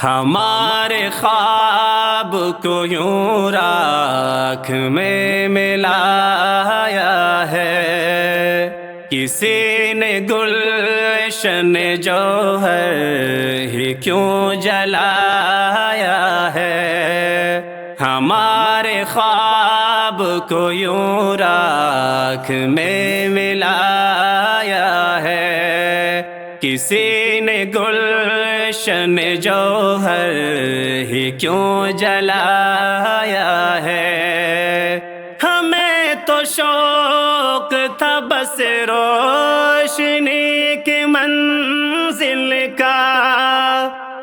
ہمارے خواب کو یوں راکھ میں ملایا ہے، کسی نے گلشن جوہر ہی کیوں جلایا ہے۔ ہمارے خواب کو یوں راکھ میں ملایا ہے، کسی نے گلشن جوہر ہی کیوں جلایا ہے۔ ہمیں تو شوق تھا بس روشنی کی منزل کا،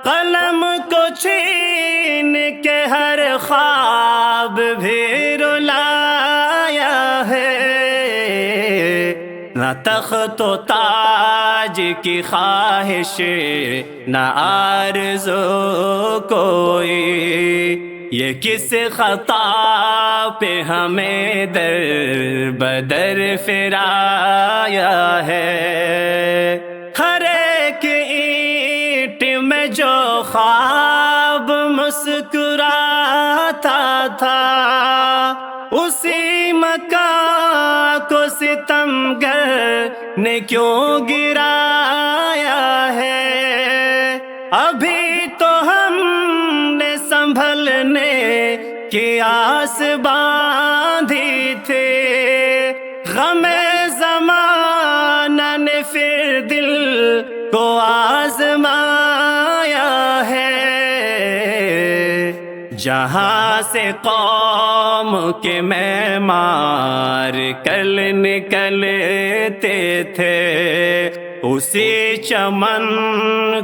قلم کو چھین کے ہر خواب بھی رلایا ہے۔ نہ تخت و تاج کی خواہش نہ آرزو کوئی، یہ کس خطا پہ ہمیں در بدر پھرایا ہے۔ ہر ایک اینٹ میں جو خواب مسکراتا تھا، اسی مکان کو ستمگر نے کیوں گرایا ہے۔ ابھی تو ہم نے سنبھلنے کی آس باندھی تھی، غم زمانہ نے پھر دل کو آزمایا ہے۔ جہاں سے قوم کے معمار کل نکلتے تھے، اسی چمن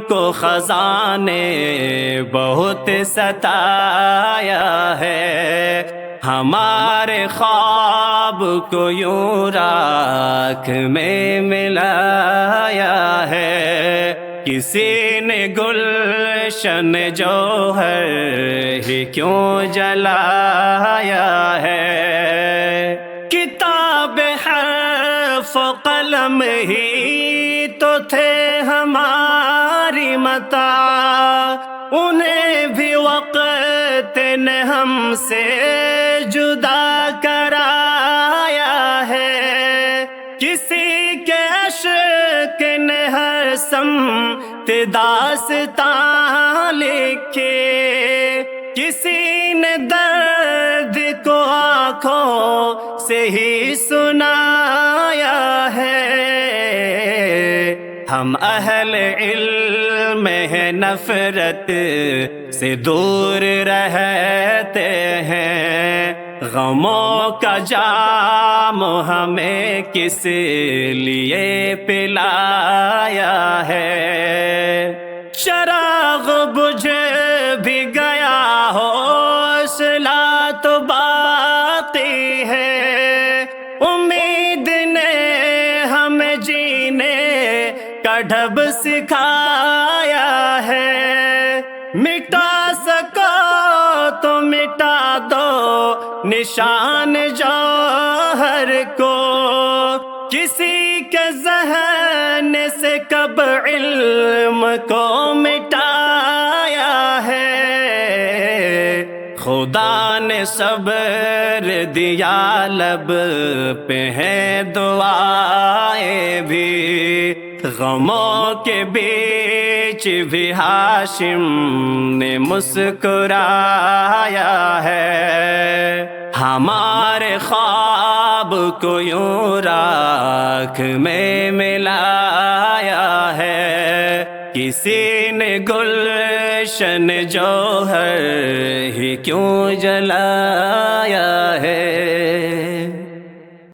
کو خزاں نے بہت ستایا ہے۔ ہمارے خواب کو یوں راکھ میں ملایا ہے، کسی نے گلشن جوہر ہی کیوں جلایا ہے۔ کتاب حرف و قلم ہی تو تھے ہماری متاع، انہیں بھی وقت نے ہم سے جدا کرایا ہے۔ کسی کے عشق نے ہر سمت داستان لکھی، کسی نے درد کو آنکھوں سے ہی سنایا ہے۔ ہم اہل علم ہیں، نفرت سے دور رہتے ہیں، غموں کا جام ہمیں کس لیے پلایا ہے۔ چراغ بجھ بھی گیا، حوصلہ تو باقی ہے، امید نے ہمیں جینے کا ڈھب سکھایا ہے۔ مٹا سکو تو مٹا دو نشان جوہر کو، کسی کے ذہن سے کب علم کو مٹایا ہے۔ خدا نے صبر دیا، لب پہ ہیں دعائیں بھی، غموں کے بیچ بھی ہاشم نے مسکرایا ہے۔ ہمارے خواب کو یوں راکھ میں ملایا ہے، کسی نے گلشن جوہر ہی کیوں جلایا ہے۔